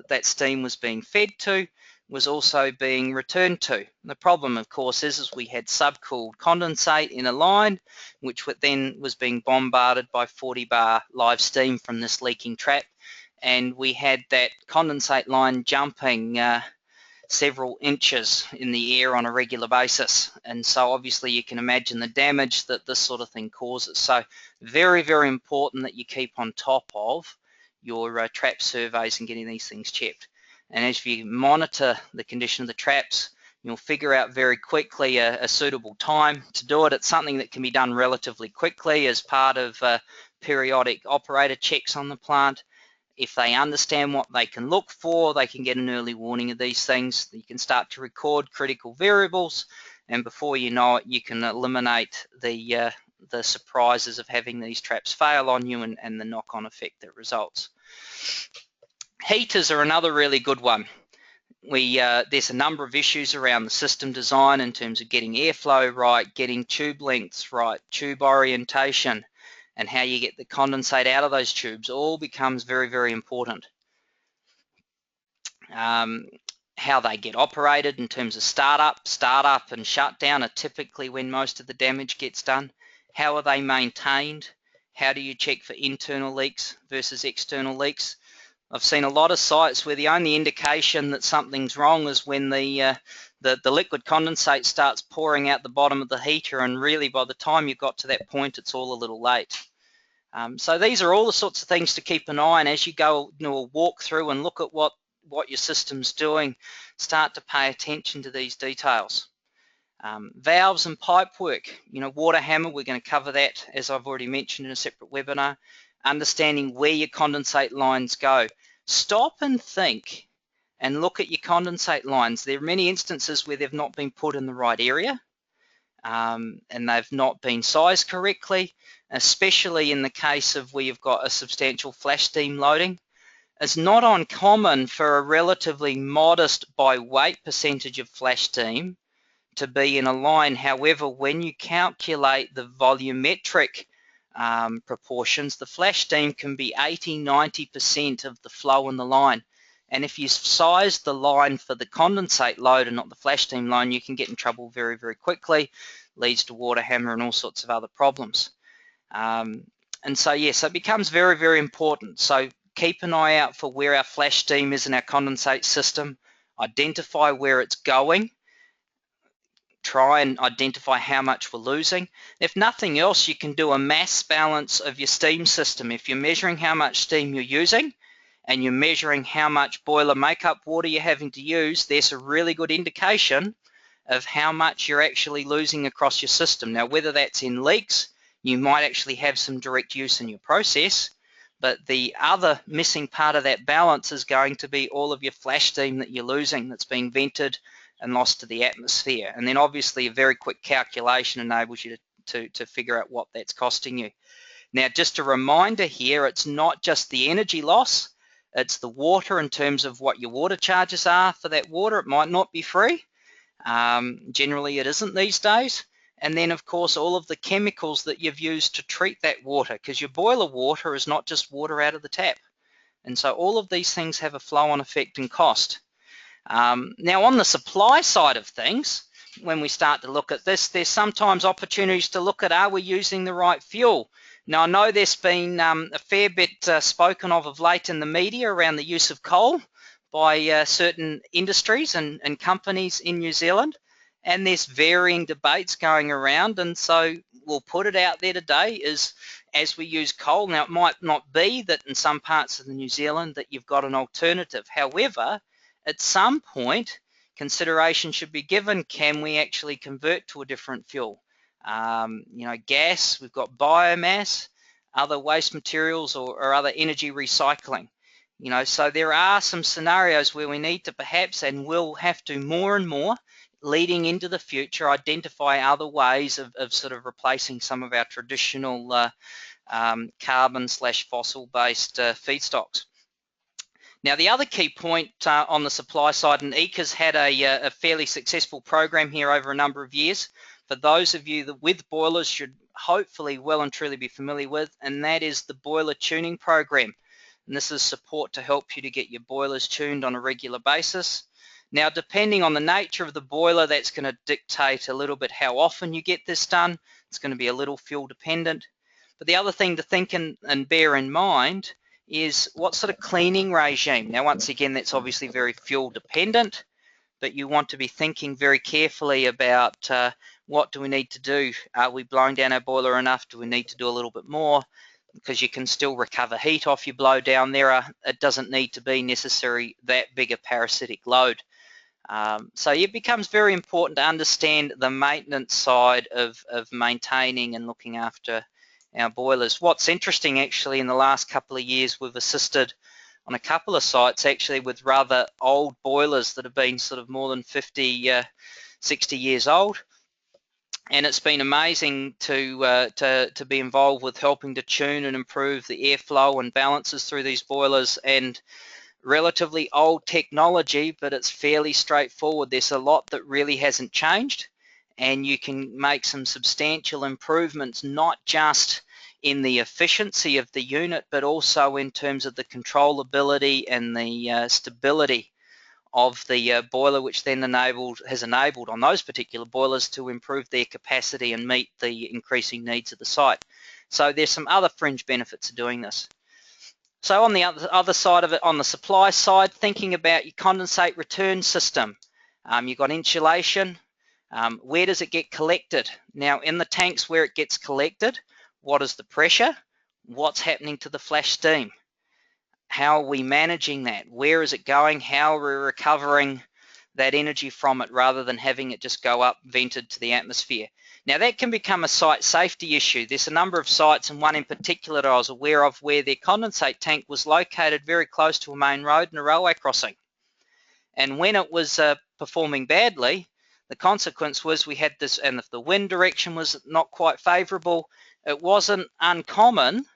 that steam was being fed to was also being returned to. The problem, of course, is we had subcooled condensate in a line, which then was being bombarded by 40 bar live steam from this leaking trap, and we had that condensate line jumping several inches in the air on a regular basis. And so obviously you can imagine the damage that this sort of thing causes. So very, very important that you keep on top of your trap surveys and getting these things checked. And as you monitor the condition of the traps, you'll figure out very quickly a suitable time to do it. It's something that can be done relatively quickly as part of periodic operator checks on the plant. If they understand what they can look for, they can get an early warning of these things. You can start to record critical variables, and before you know it, you can eliminate the surprises of having these traps fail on you and the knock-on effect that results. Heaters are another really good one. There's a number of issues around the system design in terms of getting airflow right, getting tube lengths right, tube orientation, and how you get the condensate out of those tubes all becomes very, very important. How they get operated in terms of startup and shutdown are typically when most of the damage gets done. How are they maintained? How do you check for internal leaks versus external leaks? I've seen a lot of sites where the only indication that something's wrong is when the liquid condensate starts pouring out the bottom of the heater, and really by the time you've got to that point, it's all a little late. So these are all the sorts of things to keep an eye on as you go, walk through and look at what your system's doing. Start to pay attention to these details. Valves and pipe work, water hammer, we're going to cover that as I've already mentioned in a separate webinar. Understanding where your condensate lines go. Stop and think and look at your condensate lines. There are many instances where they've not been put in the right area and they've not been sized correctly, especially in the case of where you've got a substantial flash steam loading. It's not uncommon for a relatively modest by weight percentage of flash steam to be in a line. However, when you calculate the volumetric proportions, the flash steam can be 80–90% of the flow in the line. And if you size the line for the condensate load and not the flash steam line, you can get in trouble very, very quickly. Leads to water hammer and all sorts of other problems. And so, yes, it becomes very, very important. So keep an eye out for where our flash steam is in our condensate system. Identify where it's going. Try and identify how much we're losing. If nothing else, you can do a mass balance of your steam system. If you're measuring how much steam you're using and you're measuring how much boiler makeup water you're having to use, there's a really good indication of how much you're actually losing across your system. Now, whether that's in leaks, you might actually have some direct use in your process, but the other missing part of that balance is going to be all of your flash steam that you're losing that's being vented and lost to the atmosphere. And then obviously a very quick calculation enables you to figure out what that's costing you. Now, just a reminder here, it's not just the energy loss, it's the water in terms of what your water charges are for that water. It might not be free. Generally it isn't these days. And then of course all of the chemicals that you've used to treat that water, because your boiler water is not just water out of the tap. And so all of these things have a flow-on effect and cost. Now on the supply side of things, when we start to look at this, there's sometimes opportunities to look at, are we using the right fuel? Now I know there's been a fair bit spoken of late in the media around the use of coal by certain industries and companies in New Zealand, and there's varying debates going around, and so we'll put it out there today is as we use coal. Now it might not be that in some parts of New Zealand that you've got an alternative. However, at some point consideration should be given, can we actually convert to a different fuel? Gas, we've got biomass, other waste materials or other energy recycling. So there are some scenarios where we need to perhaps and will have to more and more leading into the future identify other ways of sort of replacing some of our traditional carbon/fossil based feedstocks. Now, the other key point on the supply side, and EECA's had a fairly successful program here over a number of years, for those of you that with boilers should hopefully well and truly be familiar with, and that is the boiler tuning program. And this is support to help you to get your boilers tuned on a regular basis. Now, depending on the nature of the boiler, that's going to dictate a little bit how often you get this done. It's going to be a little fuel dependent. But the other thing to think and bear in mind is what sort of cleaning regime. Now, once again, that's obviously very fuel dependent, but you want to be thinking very carefully about what do we need to do? Are we blowing down our boiler enough? Do we need to do a little bit more? Because you can still recover heat off your blow down there. It doesn't need to be necessarily that big a parasitic load. So it becomes very important to understand the maintenance side of maintaining and looking after our boilers. What's interesting actually, in the last couple of years, we've assisted on a couple of sites actually with rather old boilers that have been sort of more than 50, 60 years old. And it's been amazing to be involved with helping to tune and improve the airflow and balances through these boilers. And relatively old technology, but it's fairly straightforward. There's a lot that really hasn't changed, and you can make some substantial improvements, not just in the efficiency of the unit, but also in terms of the controllability and the stability of the boiler, which then has enabled on those particular boilers to improve their capacity and meet the increasing needs of the site. So there's some other fringe benefits of doing this. So on the other side of it, on the supply side, thinking about your condensate return system, you've got insulation. Where does it get collected? Now, in the tanks where it gets collected, what is the pressure? What's happening to the flash steam? How are we managing that? Where is it going? How are we recovering that energy from it rather than having it just go up vented to the atmosphere? Now, that can become a site safety issue. There's a number of sites, and one in particular that I was aware of, where their condensate tank was located very close to a main road and a railway crossing. And when it was performing badly, the consequence was we had this, and if the wind direction was not quite favorable, it wasn't uncommon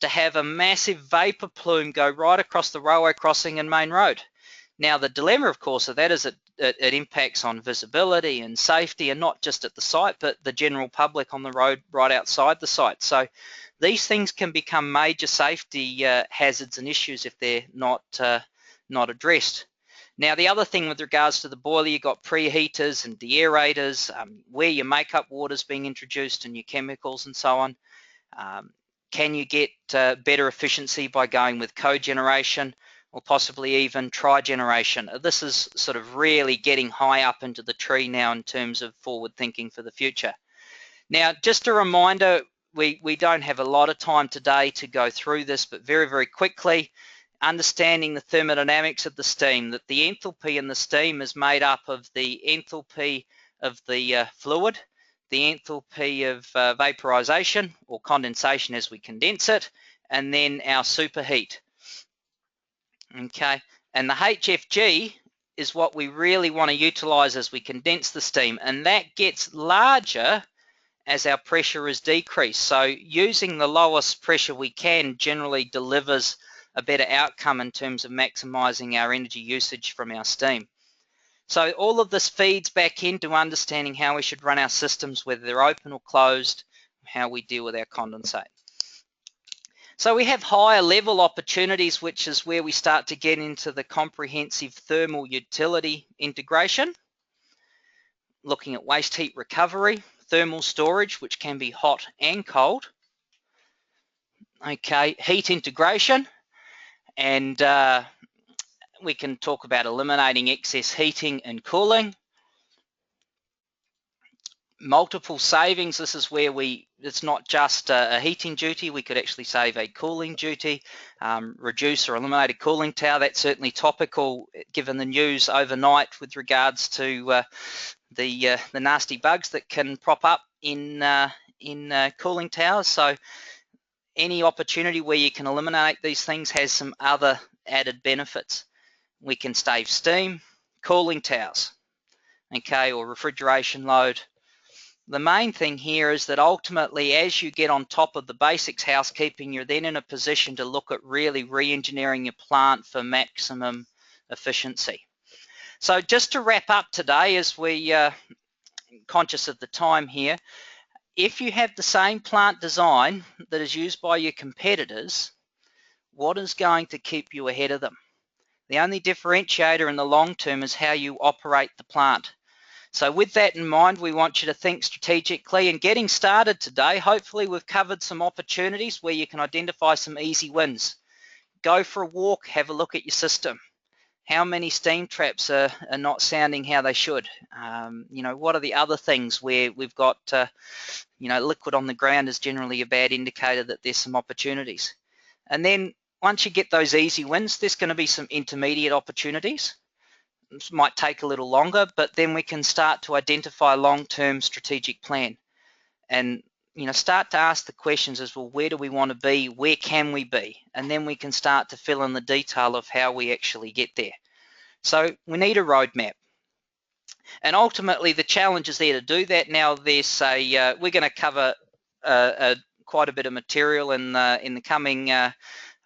to have a massive vapor plume go right across the railway crossing and main road. Now, the dilemma, of course, of that is it impacts on visibility and safety, and not just at the site, but the general public on the road right outside the site. So these things can become major safety hazards and issues if they're not addressed. Now, the other thing with regards to the boiler, you've got preheaters and deaerators, where your makeup water is being introduced and your chemicals and so on. Can you get better efficiency by going with cogeneration, or possibly even trigeneration? This is sort of really getting high up into the tree now in terms of forward thinking for the future. Now, just a reminder, we don't have a lot of time today to go through this, but very, very quickly, understanding the thermodynamics of the steam, that the enthalpy in the steam is made up of the enthalpy of the fluid, the enthalpy of vaporization or condensation as we condense it, and then our superheat. Okay, and the HFG is what we really want to utilize as we condense the steam, and that gets larger as our pressure is decreased. So using the lowest pressure we can generally delivers a better outcome in terms of maximizing our energy usage from our steam. So all of this feeds back into understanding how we should run our systems, whether they're open or closed, how we deal with our condensate. So we have higher level opportunities, which is where we start to get into the comprehensive thermal utility integration, looking at waste heat recovery, thermal storage, which can be hot and cold. Okay, heat integration, and we can talk about eliminating excess heating and cooling. Multiple savings, this is where it's not just a heating duty, we could actually save a cooling duty, reduce or eliminate a cooling tower. That's certainly topical given the news overnight with regards to the nasty bugs that can prop up in cooling towers. So any opportunity where you can eliminate these things has some other added benefits. We can save steam, cooling towers, okay, or refrigeration load. the main thing here is that ultimately, as you get on top of the basics housekeeping, you're then in a position to look at really re-engineering your plant for maximum efficiency. So just to wrap up today, as we conscious of the time here, if you have the same plant design that is used by your competitors, what is going to keep you ahead of them? The only differentiator in the long term is how you operate the plant. So with that in mind, we want you to think strategically, and getting started today, hopefully we've covered some opportunities where you can identify some easy wins. Go for a walk, have a look at your system. How many steam traps are not sounding how they should? You know, what are the other things where we've got, you know, liquid on the ground is generally a bad indicator that there's some opportunities. And then once you get those easy wins, there's going to be some intermediate opportunities. This might take a little longer, but then we can start to identify a long-term strategic plan and, you know, start to ask the questions as well, where do we want to be? Where can we be? And then we can start to fill in the detail of how we actually get there. So we need a roadmap. And ultimately the challenge is there to do that. Now there's a, we're going to cover quite a bit of material in the coming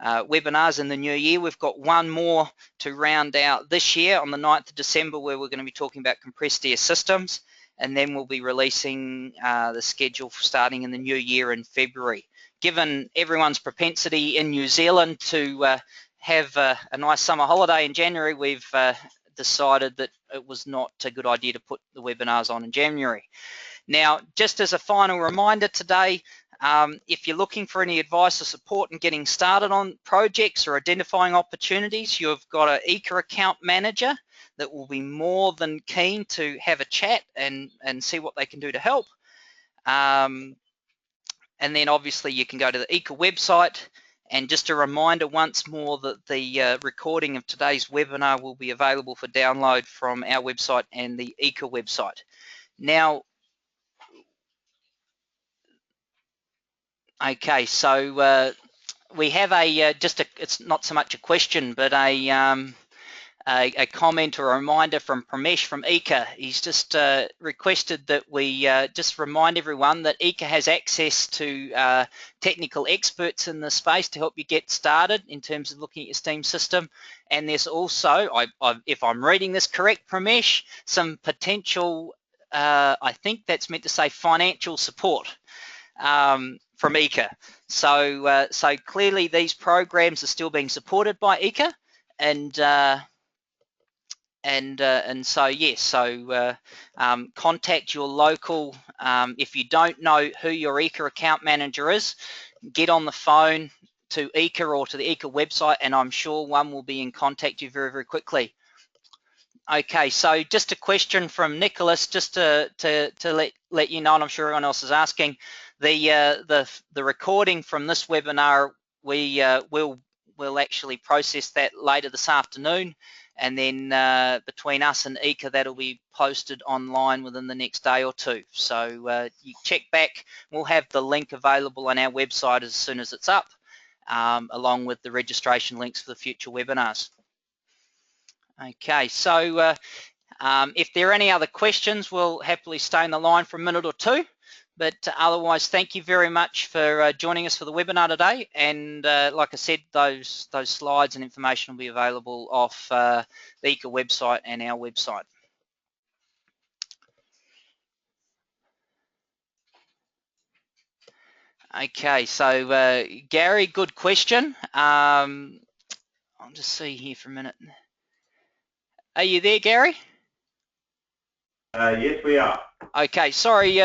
webinars in the new year. We've got one more to round out this year on the 9th of December, where we're going to be talking about compressed air systems, and then we'll be releasing the schedule for starting in the new year in February. Given everyone's propensity in New Zealand to have a nice summer holiday in January, we've decided that it was not a good idea to put the webinars on in January. Now, just as a final reminder today, if you're looking for any advice or support in getting started on projects or identifying opportunities, you've got an ECA account manager that will be more than keen to have a chat and see what they can do to help. And then obviously you can go to the ECA website. And just a reminder once more that the recording of today's webinar will be available for download from our website and the ECA website. Now, okay, so we have a it's not so much a question, but a comment or a reminder from Pramesh from ECA. He's just requested that we just remind everyone that ECA has access to technical experts in the space to help you get started in terms of looking at your steam system. And there's also, if I'm reading this correct, Pramesh, some potential, I think that's meant to say financial support from ECA. So clearly these programs are still being supported by ECA, and so yes, so contact your local, if you don't know who your ECA account manager is, get on the phone to ECA or to the ECA website, and I'm sure one will be in contact with you very, very quickly. Okay, so just a question from Nicholas, just to let you know, and I'm sure everyone else is asking, the recording from this webinar, we will actually process that later this afternoon, and then between us and ECA, that'll be posted online within the next day or two. So you check back, we'll have the link available on our website as soon as it's up, along with the registration links for the future webinars. Okay, so if there are any other questions, we'll happily stay on the line for a minute or two. But otherwise, thank you very much for joining us for the webinar today. And like I said, those slides and information will be available off the ECA website and our website. Okay, so Gary, good question. I'll just see here for a minute. Are you there, Gary? Yes, we are. Okay, sorry.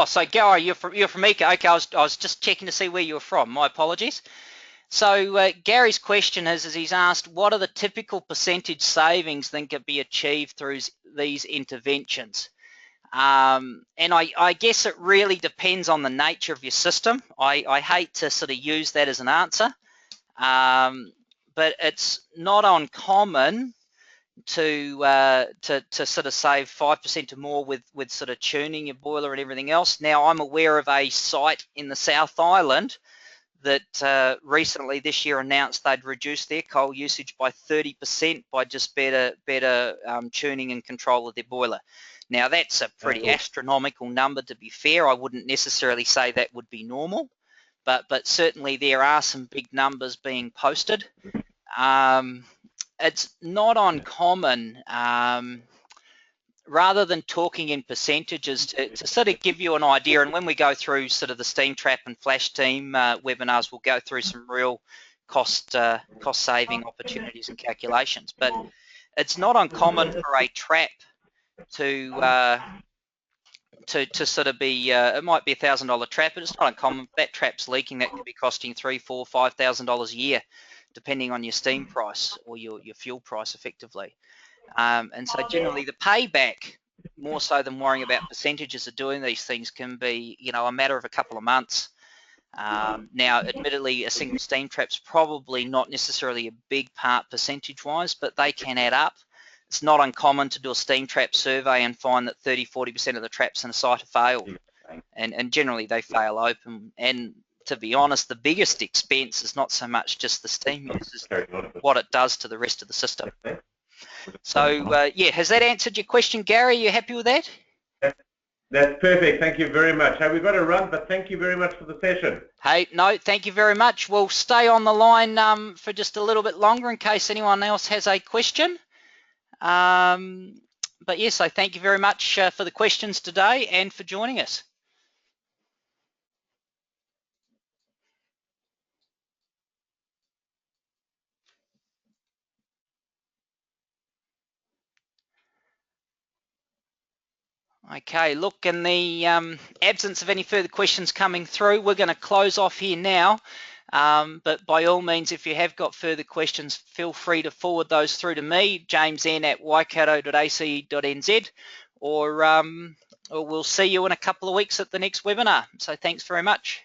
So Gary, you're from ECA. Okay, I was just checking to see where you were from. My apologies. So Gary's question is he's asked, what are the typical percentage savings that can be achieved through these interventions? And I guess it really depends on the nature of your system. I hate to sort of use that as an answer, but it's not uncommon to sort of save 5% or more with sort of tuning your boiler and everything else. Now, I'm aware of a site in the South Island that recently this year announced they'd reduced their coal usage by 30% by just better tuning and control of their boiler. Now that's a pretty astronomical number, to be fair. I wouldn't necessarily say that would be normal, but certainly there are some big numbers being posted. It's not uncommon, rather than talking in percentages, to sort of give you an idea. And when we go through sort of the steam trap and flash team webinars, we'll go through some real cost saving opportunities and calculations. But it's not uncommon for a trap to sort of be, it might be $1,000 trap, but it's not uncommon. That trap's leaking, that could be costing $3,000, $4,000, $5,000 a year, depending on your steam price or your fuel price, effectively. And so generally the payback, more so than worrying about percentages of doing these things, can be, you know, a matter of a couple of months. Now, admittedly, a single steam trap's probably not necessarily a big part percentage-wise, but they can add up. It's not uncommon to do a steam trap survey and find that 30–40% of the traps in a site have failed, and generally they fail open. And to be honest, the biggest expense is not so much just the steam use, it's what it does to the rest of the system. So yeah, has that answered your question, Gary? Are you happy with that? That's perfect. Thank you very much. Hey, we've got to run, but thank you very much for the session. Hey, no, thank you very much. We'll stay on the line for just a little bit longer in case anyone else has a question. But yes, so thank you very much for the questions today and for joining us. Okay, look, in the absence of any further questions coming through, we're going to close off here now. But by all means, if you have got further questions, feel free to forward those through to me, jamesn@waikato.ac.nz, or we'll see you in a couple of weeks at the next webinar. So thanks very much.